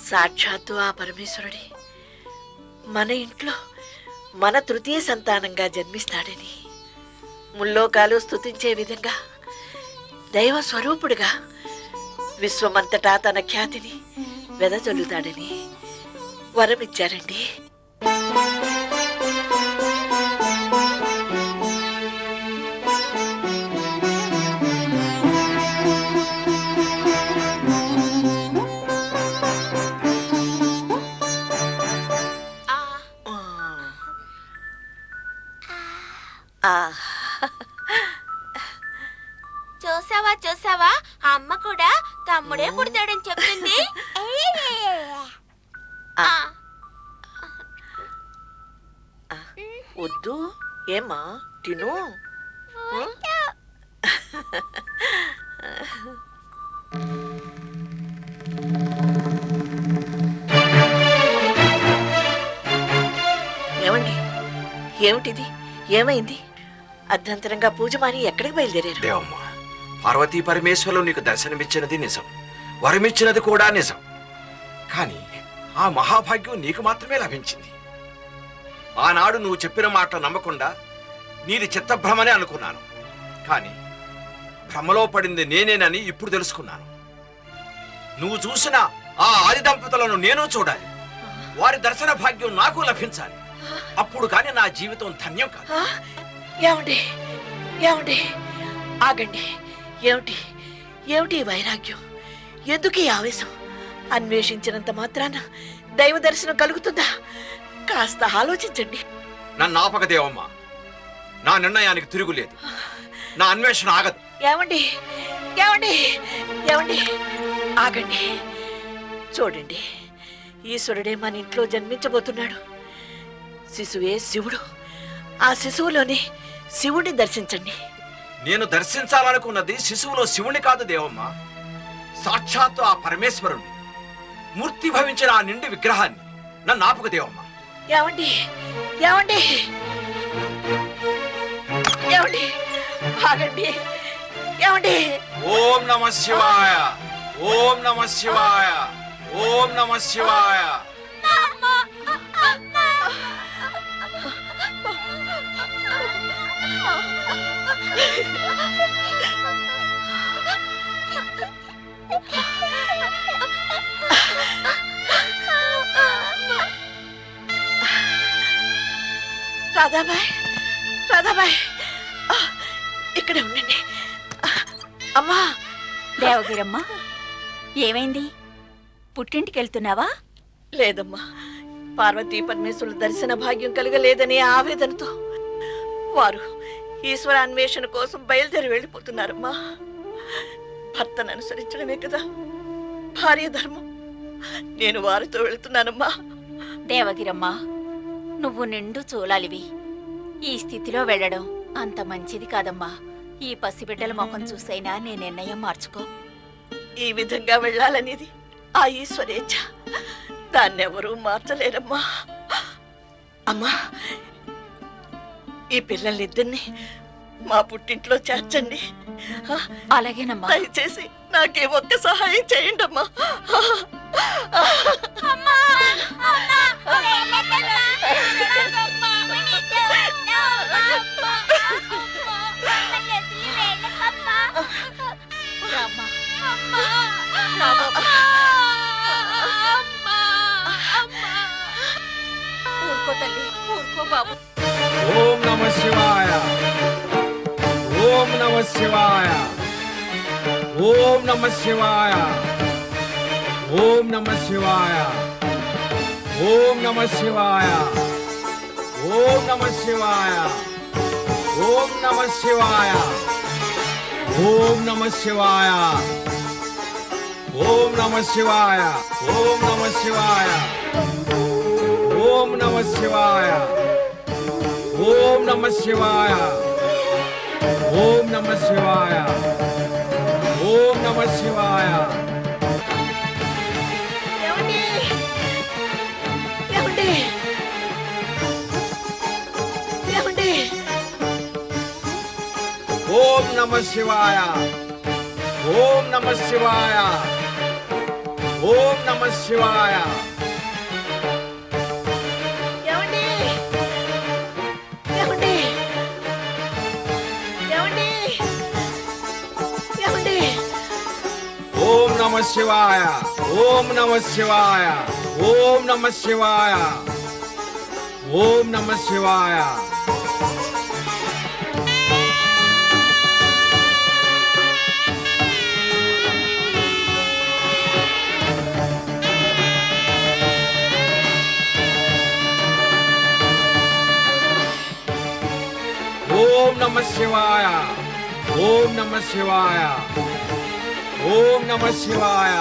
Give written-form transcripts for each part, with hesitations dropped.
సాక్షాత్తు ఆ పరమేశ్వరుడి మన ఇంట్లో మన తృతీయ సంతానంగా జన్మిస్తాడని, ముల్లోకాలు స్తుతించే విధంగా దైవ స్వరూపుడుగా విశ్వమంతటా తన ఖ్యాతిని వెదజల్లుతాడని వరమిచ్చారండి. చూసావా చూసావా, అమ్మ కూడా తమ్ముడే పుడతాడని చెప్తుంది. వద్దు ఏమ్మా, తిను. ఏమండి, ఏమిటిది? ఏమైంది? అర్ధంతరంగా పూజ మాని ఎక్కడికి బయలుదేరారు? దేవమ్మా, పార్వతీ పరమేశ్వరులు నీకు దర్శనమిచ్చినది నిజం, వరమిచ్చినది కూడా నిజం. కానీ ఆ మహాభాగ్యం నీకు మాత్రమే లభించింది. ఆనాడు నువ్వు చెప్పిన మాట నమ్మకుండా నీది చిత్తభ్రమనే అనుకున్నాను. కానీ భ్రమలో పడింది నేనేనని ఇప్పుడు తెలుసుకున్నాను. నువ్వు చూసిన ఆ ఆది దంపతులను నేను చూడాలి, వారి దర్శన భాగ్యం నాకు లభించాలి. అప్పుడు కానీ నా జీవితం ధన్యం కాదు. ఏమండి, ఏమండి, ఆగండి. ఏమిటి ఏమిటి వైరాగ్యం? ఎందుకు ఈ ఆవేశం? అన్వేషించినంత మాత్రాన దైవ దర్శనం కలుగుతుందా? కాస్త ఆలోచించండి. నన్ను ఆపక దేవమ్మ, నా నిర్ణయానికి తిరుగులేదు. నా అన్వేషణ ఆగదు. ఏమండి, ఏమండి, ఏమండి, ఆగండి. చూడండి, ఈశ్వరుడే మన ఇంట్లో జన్మించబోతున్నాడు. శిశువే శివుడు. ఆ శిశువులోనే శివుడిని దర్శించండి. నేను దర్శించాలనుకున్నది శిశువులో శివుని కాదు దేవమ్మ, సాక్షాత్తు ఆ పరమేశ్వరుణ్ణి, మూర్తి భవించిన ఆ నిండి విగ్రహాన్ని. నన్ను ఆపుకు దేవమ్మ. ఏమండి, ఏమండి, ఏమండి, ఆగండి. ఏమండి? ఓం నమ శివాయ, ఓం నమ శివాయ, ఓం నమ శివాయ. రాధాబాయ్, రాధాబాయ్, ఇక్కడే ఉండండి. అమ్మా. దేవగిరమ్మ, ఏమైంది? పుట్టింటికి వెళ్తున్నావా? లేదమ్మా, పార్వతీ పరమేశ్వరుల దర్శన భాగ్యం కలగలేదనే ఆవేదనతో వారు ఈశ్వర అన్వేషణ కోసం బయలుదేరి వెళ్ళిపోతున్నారమ్మా. భర్తను అనుసరించడమే కదా భార్య ధర్మం. నేను వారితో వెళుతున్నానమ్మా. దేవగిరమ్మ, నువ్వు నిండు చూలాలివి. ఈ స్థితిలో వెళ్ళడం అంత మంచిది కాదమ్మా. ఈ పసిబిడ్డల ముఖం చూసైనా నీ నిర్ణయం మార్చుకో. ఈ విధంగా వెళ్ళాలనేది ఆ ఈశ్వరేచ్ఛ. దాన్నెవరూ మార్చలేరమ్మా. అమ్మా, ఈ పిల్లలిద్దరిని మా పుట్టింట్లో చేర్చండి. అలాగేనమ్మా. దయచేసి నాకే ఒక్క సహాయం చేయండి అమ్మా. ఊరుకో తల్లి, ఊరుకో బాబు. ఓం నమ శివాయ, ఓం నమ శివాయ, ఓం నమ శివాయ, ఓం నమ శివాయ, ఓం నమ శివాయ, ఓం నమ శివాయ, ఓం నమ శివాయ, ఓం నమ శివాయ, ఓం నమ శివాయ, ఓం నమ శివాయ, ఓం నమ శివాయ, ఓం నమ శివాయ, ఓం నమ శివాయ, ఓం నమ శివాయ. ఏమండి, ఏమండి, ఏమండి? ఓం నమ శివాయ, ఓం నమ శివాయ, ఓం నమ శివాయ, నమ శివాయ ఓం నమ శివాయ ఓం నమ శివాయ ఓం నమ శివాయ ఓం నమ శివాయ ఓం నమ శివాయ ఓం నమ శివాయ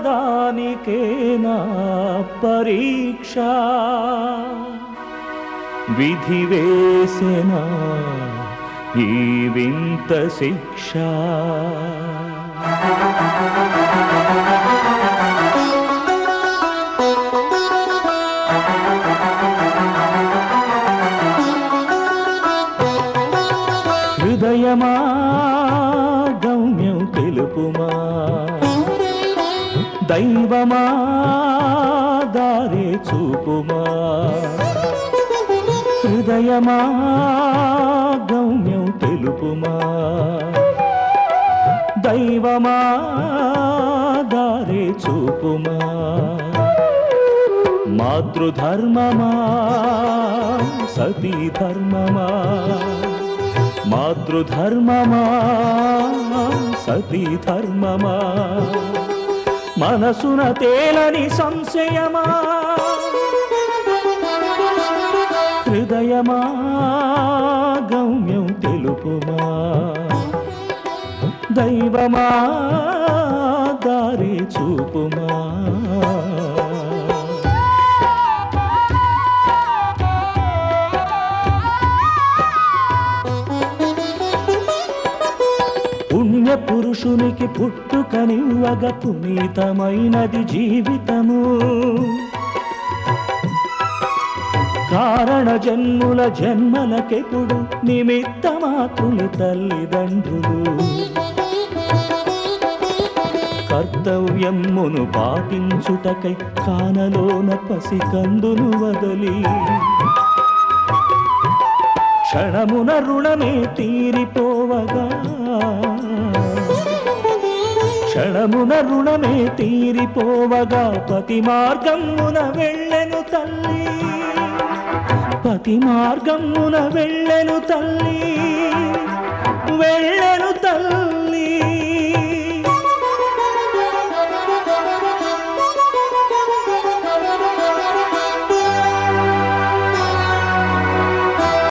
ఒకదానికేనా పరీక్ష విధి వేసెనా ఈ వింత శిక్ష హృదయమా గమ్యం తెలుపుమా దైవమా దారి చూపుమా హృదయమా గమ్యం తెలుపుమా దైవమా దారి చూపుమా మాతృధర్మమా సతీ ధర్మమా మాతృధర్మమా సతీ ధర్మమా మనసున తేలని సంశయమా హృదయమా గమ్యం తెలుపుమా దైవమా దారి చూపుమా పుణ్య పురుషునికి పుట్టుకనివ్వగ పునీతమైనది జీవితము కారణ జన్ముల జన్మలకెప్పుడు నిమిత్తమాత్రులు తల్లిదండ్రులు కర్తవ్యమును పాటించుటకై కానలోన పసికందును వదలి క్షణమున రుణమే తీరిపోవగా క్షణమున రుణమే తీరిపోవగా పతి మార్గమున వెళ్ళెను తల్లి పతి మార్గమున వెళ్ళెను తల్లి వెళ్ళెను తల్లి